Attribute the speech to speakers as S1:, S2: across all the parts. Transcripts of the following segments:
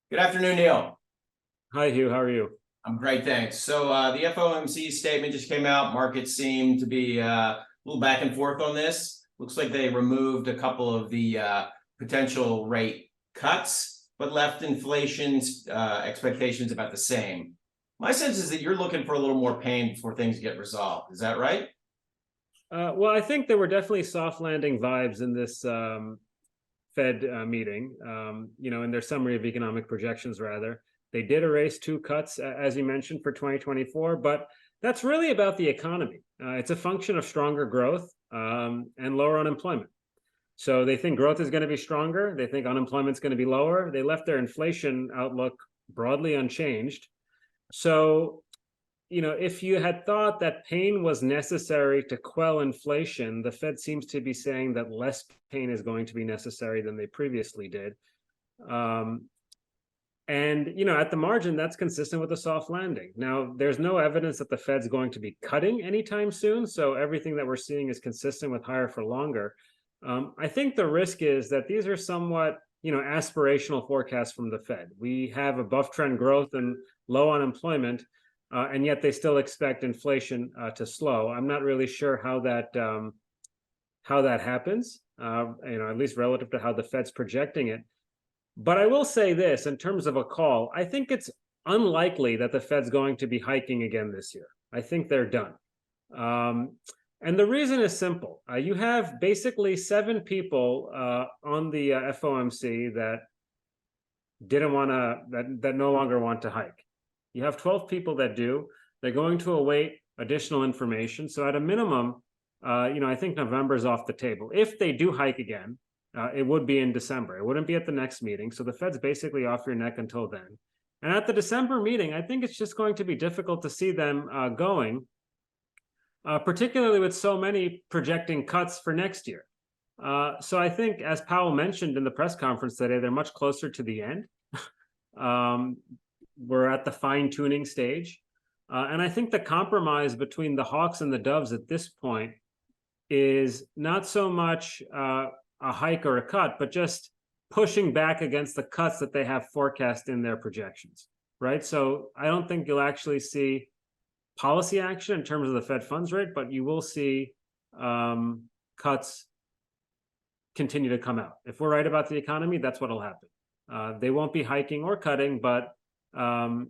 S1: Good afternoon, Neil.
S2: Hi, Hugh. How are you?
S1: I'm great, thanks. So the FOMC statement just came out. Markets seem to be a little back and forth on this. Looks like they removed a couple of the potential rate cuts, but left inflation's expectations about the same. My sense is that you're looking for a little more pain before things get resolved. Is that right?
S2: Well, I think there were definitely soft landing vibes in this Fed meeting. In their summary of economic projections, rather, they did erase two cuts, as you mentioned, for 2024. But that's really about the economy. It's a function of stronger growth and lower unemployment. So they think growth is going to be stronger. They think unemployment's going to be lower. They left their inflation outlook broadly unchanged. So if you had thought that pain was necessary to quell inflation, the Fed seems to be saying that less pain is going to be necessary than they previously did. At the margin, that's consistent with a soft landing. Now, there's no evidence that the Fed's going to be cutting anytime soon, so everything that we're seeing is consistent with higher for longer. I think the risk is that these are somewhat, aspirational forecasts from the Fed. We have above trend growth and low unemployment, and yet they still expect inflation to slow. I'm not really sure how that happens, at least relative to how the Fed's projecting it. But I will say this, in terms of a call, I think it's unlikely that the Fed's going to be hiking again this year. I think they're done. And the reason is simple. You have basically 7 people on the FOMC that no longer want to hike. You have 12 people that do. They're going to await additional information. So at a minimum, I think November's off the table. If they do hike again, it would be in December. It wouldn't be at the next meeting. So the Fed's basically off your neck until then. And at the December meeting, I think it's just going to be difficult to see them going, particularly with so many projecting cuts for next year. So I think, as Powell mentioned in the press conference today, they're much closer to the end. We're at the fine-tuning stage. And I think the compromise between the hawks and the doves at this point is not so much a hike or a cut, but just pushing back against the cuts that they have forecast in their projections, right? So I don't think you'll actually see policy action in terms of the Fed funds rate, but you will see cuts continue to come out. If we're right about the economy, that's what'll happen. They won't be hiking or cutting, but they'll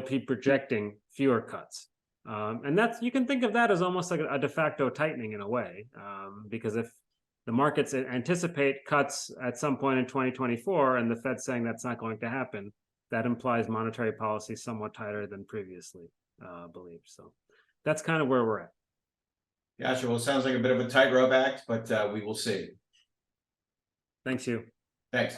S2: be projecting fewer cuts. And you can think of that as almost like a de facto tightening in a way, because if the markets anticipate cuts at some point in 2024 and the Fed's saying that's not going to happen, that implies monetary policy somewhat tighter than previously believed. So that's kind of where we're at.
S1: Gotcha. Well, it sounds like a bit of a tightrope act, but we will see.
S2: Thanks, Hugh.
S1: Thanks.